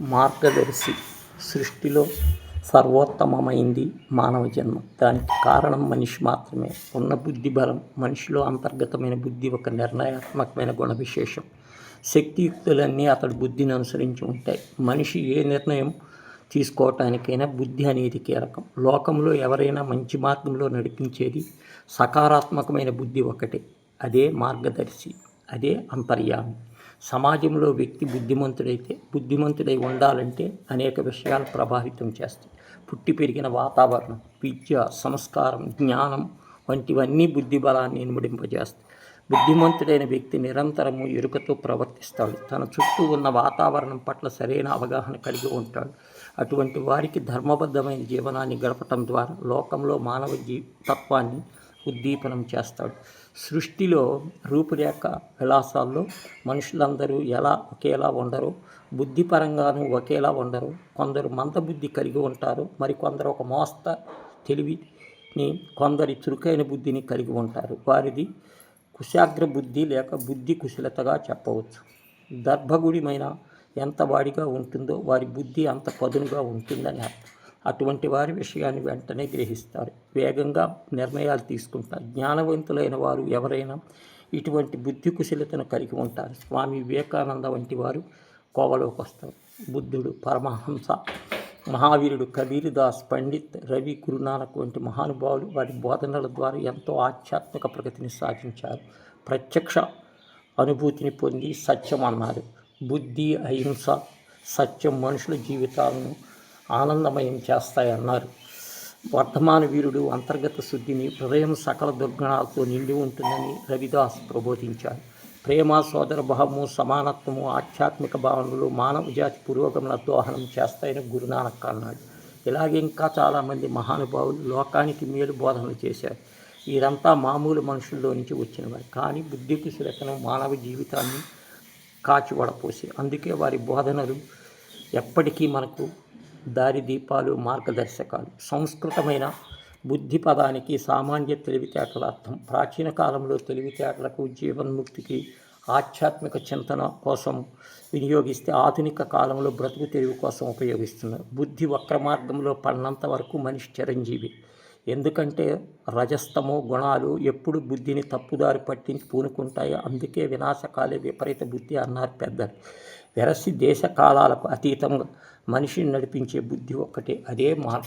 మార్గదర్శి. సృష్టిలో సర్వోత్తమమైంది మానవ జన్మ. దానికి కారణం మనిషి మాత్రమే. ఉన్న బుద్ధి బలం, మనిషిలో అంతర్గతమైన బుద్ధి ఒక నిర్ణయాత్మకమైన గుణ విశేషం. శక్తియుక్తులన్నీ అతడి బుద్ధిని అనుసరించి ఉంటాయి. మనిషి ఏ నిర్ణయం తీసుకోవటానికైనా బుద్ధి అనేది కీలకం. లోకంలో ఎవరైనా మంచి మార్గంలో నడిపించేది సకారాత్మకమైన బుద్ధి ఒకటే. అదే మార్గదర్శి, అదే అంతర్యామి. సమాజంలో వ్యక్తి బుద్ధిమంతుడై ఉండాలంటే అనేక విషయాలు ప్రభావితం చేస్తాయి. పుట్టి పెరిగిన వాతావరణం, విద్య, సంస్కారం, జ్ఞానం వంటివన్నీ బుద్ధి బలాన్ని ఇనుమడింపజేస్తాయి. బుద్ధిమంతుడైన వ్యక్తి నిరంతరము ఎరుకతో ప్రవర్తిస్తాడు. తన చుట్టూ ఉన్న వాతావరణం పట్ల సరైన అవగాహన కలిగి ఉంటాడు. అటువంటి వారికి ధర్మబద్ధమైన జీవనాన్ని గడపటం ద్వారా లోకంలో మానవ తత్వాన్ని ఉద్దీపనం చేస్తాడు. సృష్టిలో రూపురేఖ విలాసాల్లో మనుషులందరూ ఎలా ఒకేలా ఉండరు, బుద్ధిపరంగానూ ఒకేలా ఉండరు. కొందరు మందబుద్ధి కలిగి ఉంటారు, మరికొందరు ఒక మోస్త తెలివిని, కొందరి చురుకైన బుద్ధిని కలిగి ఉంటారు. వారిది కుశాగ్ర బుద్ధి లేక బుద్ధి కుశలతగా చెప్పవచ్చు. దర్భగుడిమైన ఎంత వాడిగా ఉంటుందో వారి బుద్ధి అంత పదునుగా ఉంటుందని అర్థం. అటువంటి వారి విషయాన్ని వెంటనే గ్రహిస్తారు, వేగంగా నిర్ణయాలు తీసుకుంటారు. జ్ఞానవంతులైన వారు ఎవరైనా ఇటువంటి బుద్ధి కుశలతను కలిగి ఉంటారు. స్వామి వివేకానంద వంటి వారు కోవలోకి వస్తారు. బుద్ధుడు, పరమహంస, మహావీరుడు, కబీర్ దాస్, పండిత్, రవి, గురునానక్ వంటి మహానుభావులు వారి బోధనల ద్వారా ఎంతో ఆధ్యాత్మిక ప్రగతిని సాధించారు. ప్రత్యక్ష అనుభూతిని పొంది సత్యం అన్నారు. బుద్ధి, అహింస, సత్యం మనుషుల జీవితాలను ఆనందమయం చేస్తాయన్నారు. వర్ధమాన వీరుడు అంతర్గత శుద్ధిని, హృదయం సకల దుర్గుణాలతో నిండి ఉంటుందని రవిదాస్ ప్రబోధించారు. ప్రేమ, సోదర భావము, సమానత్వము, ఆధ్యాత్మిక భావనలు మానవ జాతి పురోగమన దోహదం చేస్తాయని గురునానక్ అన్నాడు. ఇలాగే ఇంకా చాలామంది మహానుభావులు లోకానికి మేలు బోధనలు చేశారు. వీరంతా మామూలు మనుషుల్లో నుంచి వచ్చినవారు, కానీ బుద్ధి కుశలతను, మానవ జీవితాన్ని కాచి వడపోసి. అందుకే వారి బోధనలు ఎప్పటికీ మనకు దారిదీపాలు, మార్గదర్శకాలు. సంస్కృతమైన బుద్ధి పదానికి సామాన్య తెలివితేటల అర్థం. ప్రాచీన కాలంలో తెలివితేటలకు, జీవన్ముక్తికి, ఆధ్యాత్మిక చింతన కోసం వినియోగిస్తే ఆధునిక కాలంలో బ్రతుకు తెరువు కోసం ఉపయోగిస్తున్నారు. బుద్ధి వక్ర మార్గంలో పడినంత వరకు మనిషి చిరంజీవి. ఎందుకంటే రజస్తమో గుణాలు ఎప్పుడు బుద్ధిని తప్పుదారి పట్టించి పూనుకుంటాయో. అందుకే వినాశకాలే విపరీత బుద్ధి అన్నారు పెద్దలు. వెరసి దేశ కాలాలకు అతీతంగా మనిషిని నడిపించే బుద్ధి ఒక్కటే, అదే మార్గం.